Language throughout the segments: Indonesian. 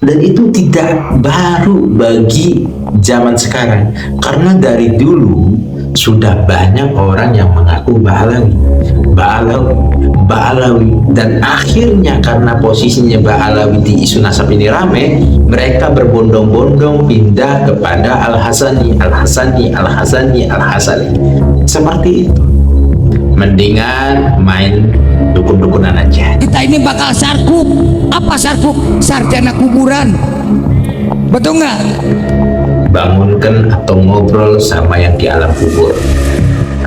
Dan itu tidak baru bagi zaman sekarang, karena dari dulu sudah banyak orang yang mengaku Ba'alawi, dan akhirnya karena posisinya Ba'alawi di isu nasab ini rame, mereka berbondong-bondong pindah kepada Al-Hasani. Seperti itu. Mendingan main dukun-dukunan aja. Kita ini bakal sarkup. Apa sarkup? Sarjana kuburan. Betul nggak? Bangunkan atau ngobrol sama yang di alam kubur.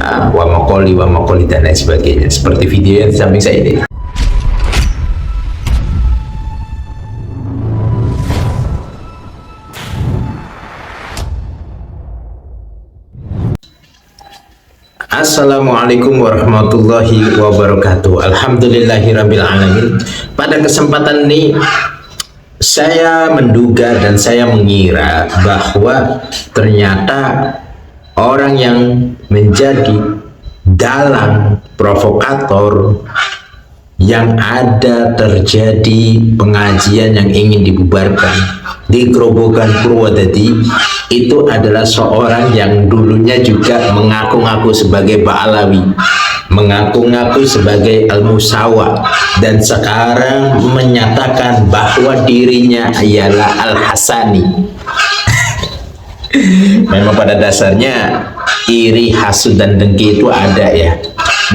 Wa makoli dan lain sebagainya. Seperti video yang di samping saya ini. Assalamualaikum warahmatullahi wabarakatuh. Alhamdulillahirabbil alamin. Pada kesempatan ini saya menduga dan saya mengira bahwa ternyata orang yang menjadi dalang provokator yang ada terjadi pengajian yang ingin dibubarkan di Grobogan Purwodadi itu adalah seorang yang dulunya juga mengaku-ngaku sebagai Ba'alawi, mengaku-ngaku sebagai Al-Musawa, dan sekarang menyatakan bahwa dirinya ialah Al-Hasani. Memang pada dasarnya iri, hasud, dan dengki itu ada ya.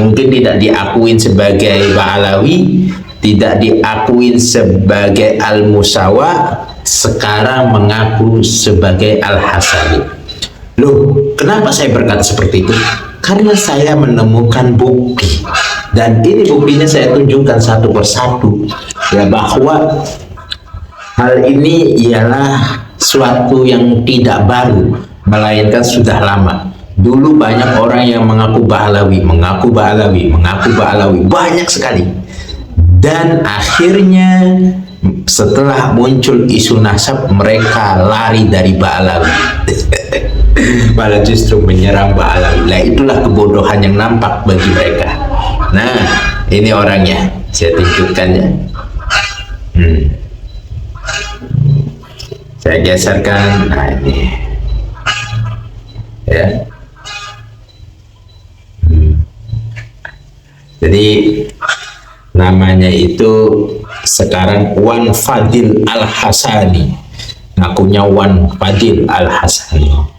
Mungkin tidak diakuin sebagai Ba'alawi, tidak diakuin sebagai Al-Musawa, sekarang mengaku sebagai Al-Hasani. Loh, kenapa saya berkata seperti itu? Karena saya menemukan bukti, dan ini buktinya saya tunjukkan satu persatu ya, bahwa hal ini ialah suatu yang tidak baru, melainkan sudah lama. Dulu banyak orang yang mengaku Ba'alawi, banyak sekali. Dan akhirnya setelah muncul isu nasab, mereka lari dari Ba'alawi. Malah justru menyerang Ba'alawi. Nah, itulah kebodohan yang nampak bagi mereka. Nah, ini orangnya, saya tunjukkan ya. Saya geserkan. Nah, ini ya. Jadi namanya itu sekarang Wan Fadil Al-Hasani, ngakunya Wan Fadil Al-Hasani.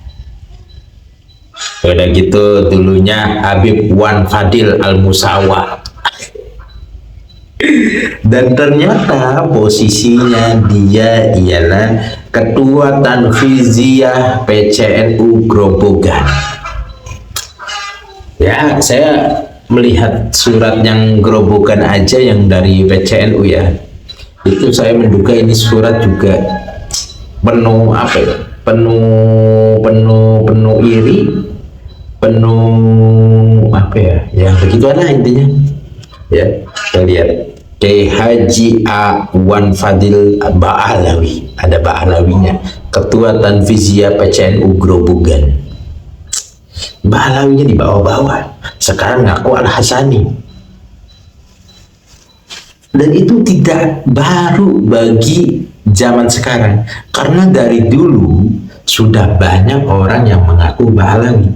Udah gitu dulunya Habib Wan Fadil Al-Musawa. Dan ternyata posisinya dia ialah Ketua Tanfiziyah PCNU Grobogan. Ya, saya melihat surat yang Grobogan aja yang dari PCNU ya, itu saya menduga ini surat juga penuh apa ya, penuh iri, penuh apa ya, yang begitulah intinya ya. Kita lihat Haji A. Wan Fadil Ba'alawi, ada Ba'alawinya, Ketua Tanfiziyah PCNU Grobogan. Ba'alawinya di bawah-bawah, sekarang ngaku Al-Hasani. Dan itu tidak baru bagi zaman sekarang, karena dari dulu sudah banyak orang yang mengaku Ba'alawi,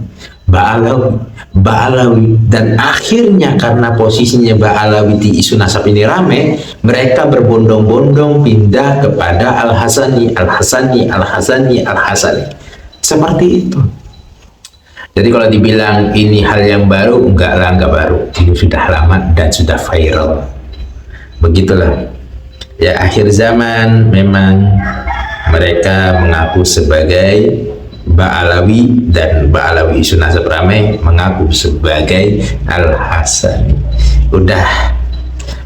dan akhirnya karena posisinya Ba'alawi di isu nasab ini rame, mereka berbondong-bondong pindah kepada Al-Hasani. Seperti itu. Jadi kalau dibilang ini hal yang baru, enggak baru. Ini sudah lama dan sudah viral. Begitulah. Ya, akhir zaman memang mereka mengaku sebagai Ba'alawi, dan Ba'alawi isu nasab ramai mengaku sebagai Al-Hasani. Udah,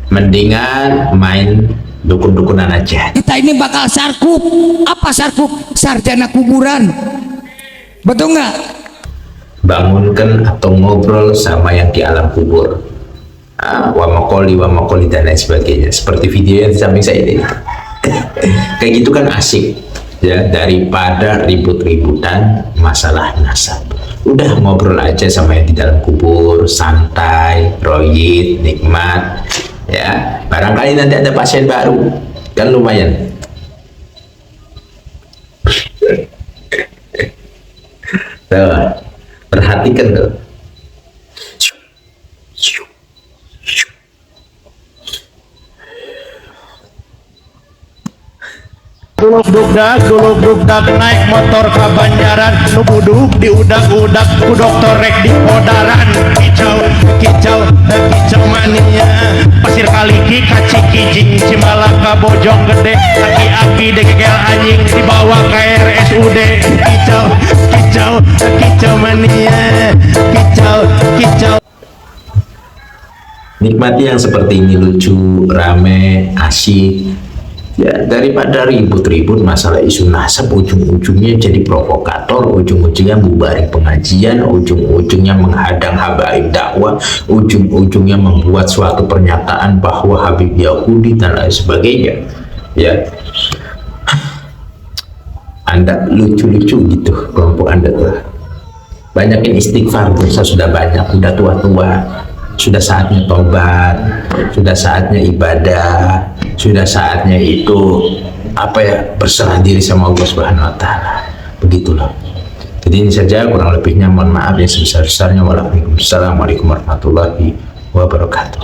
mendingan main dukun-dukunan aja. Kita ini bakal sarkup. Apa sarkup? Sarjana kuburan. Betul nggak? Bangunkan atau ngobrol sama yang di alam kubur. Wa makoli dan lain sebagainya. Seperti video yang di samping saya ini. Kayak gitu kan asik ya, daripada ribut-ributan masalah nasab. Udah ngobrol aja sama yang di dalam kubur, santai, royid, nikmat ya. Barangkali nanti ada pasien baru, kan lumayan Tuh, perhatikan tuh. Duluk dugdag naik motor ke Banjaran, nu buduk di udak-udak ku dokter rek di podaran. Kicau kicau kicau mania, pasir kaliki kaci kijing Cimalaka Bojong Gede, aki-aki degel anjing dibawa ke RSUD. Kicau kicau kicau mania, kicau kicau. Nikmati yang seperti ini, lucu, rame, asyik. Ya, daripada ribut-ribut masalah isu nasab, ujung-ujungnya jadi provokator, ujung-ujungnya bubarin pengajian, ujung-ujungnya menghadang habaib dakwah, ujung-ujungnya membuat suatu pernyataan bahwa Habib Yahudi dan lain sebagainya. Ya, Anda lucu-lucu gitu, kelompok Anda tuh. Banyakin istighfar, dosa sudah banyak, udah tua-tua. Sudah saatnya tobat, sudah saatnya ibadah, sudah saatnya itu berserah diri sama Allah Subhanahu wa taala. Begitulah. Jadi ini saja, kurang lebihnya mohon maaf yang sebesar-besarnya. Waalaikumsalam warahmatullahi wabarakatuh.